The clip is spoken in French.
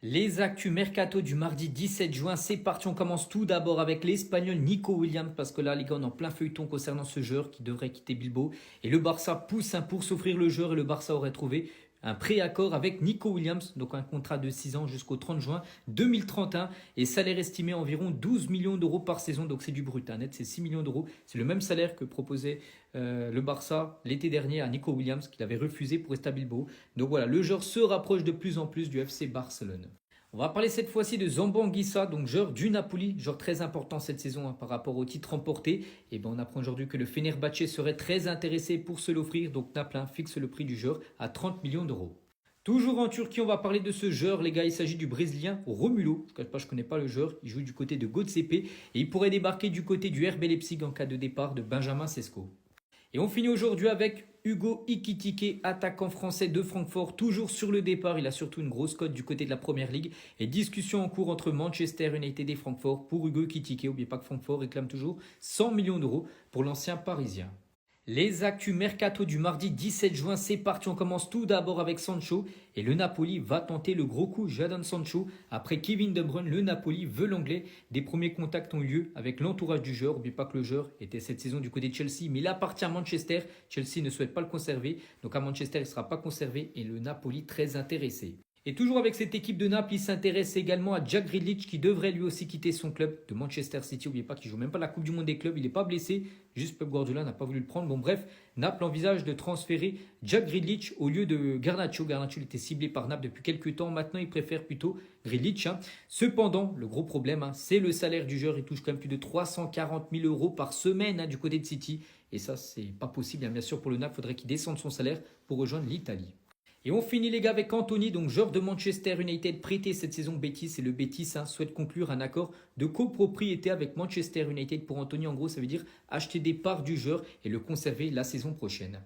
Les actus mercato du mardi 17 juin, c'est parti, on commence tout d'abord avec l'Espagnol Nico Williams parce que là les gars on est en plein feuilleton concernant ce joueur qui devrait quitter Bilbao et le Barça pousse pour s'offrir le joueur et le Barça aurait trouvé un préaccord avec Nico Williams, donc un contrat de 6 ans jusqu'au 30 juin 2031 et salaire estimé à environ 12 millions d'euros par saison, donc c'est du brut, net c'est 6 millions d'euros, c'est le même salaire que proposait le Barça l'été dernier à Nico Williams qu'il avait refusé pour rester à Bilbao. Donc voilà, le joueur se rapproche de plus en plus du FC Barcelone. On va parler cette fois-ci de Zambo Anguissa, donc joueur du Napoli, joueur très important cette saison par rapport au titre remporté. Et on apprend aujourd'hui que le Fenerbahçe serait très intéressé pour se l'offrir, donc Naples fixe le prix du joueur à 30 millions d'euros. Toujours en Turquie, on va parler de ce joueur, les gars, il s'agit du Brésilien Romulo. Je ne connais pas le joueur, il joue du côté de Göztepe et il pourrait débarquer du côté du RB Leipzig en cas de départ de Benjamin Sesko. Et on finit aujourd'hui avec Hugo Ekitike, attaquant français de Francfort, toujours sur le départ. Il a surtout une grosse cote du côté de la Première Ligue. Et discussion en cours entre Manchester United et Francfort pour Hugo Ekitike. N'oubliez pas que Francfort réclame toujours 100 millions d'euros pour l'ancien Parisien. Les actus mercato du mardi 17 juin, c'est parti, on commence tout d'abord avec Sancho et le Napoli va tenter le gros coup Jadon Sancho. Après Kevin De Bruyne, le Napoli veut l'anglais. Des premiers contacts ont eu lieu avec l'entourage du joueur. N'oubliez pas que le joueur était cette saison du côté de Chelsea, mais il appartient à Manchester. Chelsea ne souhaite pas le conserver, donc à Manchester il ne sera pas conservé et le Napoli très intéressé. Et toujours avec cette équipe de Naples, il s'intéresse également à Jack Grealish qui devrait lui aussi quitter son club de Manchester City. N'oubliez pas qu'il ne joue même pas la Coupe du Monde des clubs, il n'est pas blessé, juste Pep Guardiola n'a pas voulu le prendre. Bon bref, Naples envisage de transférer Jack Grealish au lieu de Garnacho. Garnacho était ciblé par Naples depuis quelques temps, maintenant il préfère plutôt Grealish. Cependant, le gros problème, c'est le salaire du joueur, il touche quand même plus de 340 000 euros par semaine du côté de City. Et ça, c'est pas possible, bien sûr pour le Naples, il faudrait qu'il descende son salaire pour rejoindre l'Italie. Et on finit les gars avec Anthony, donc joueur de Manchester United prêté cette saison Betis. Et le Betis souhaite conclure un accord de copropriété avec Manchester United pour Anthony. En gros, ça veut dire acheter des parts du joueur et le conserver la saison prochaine.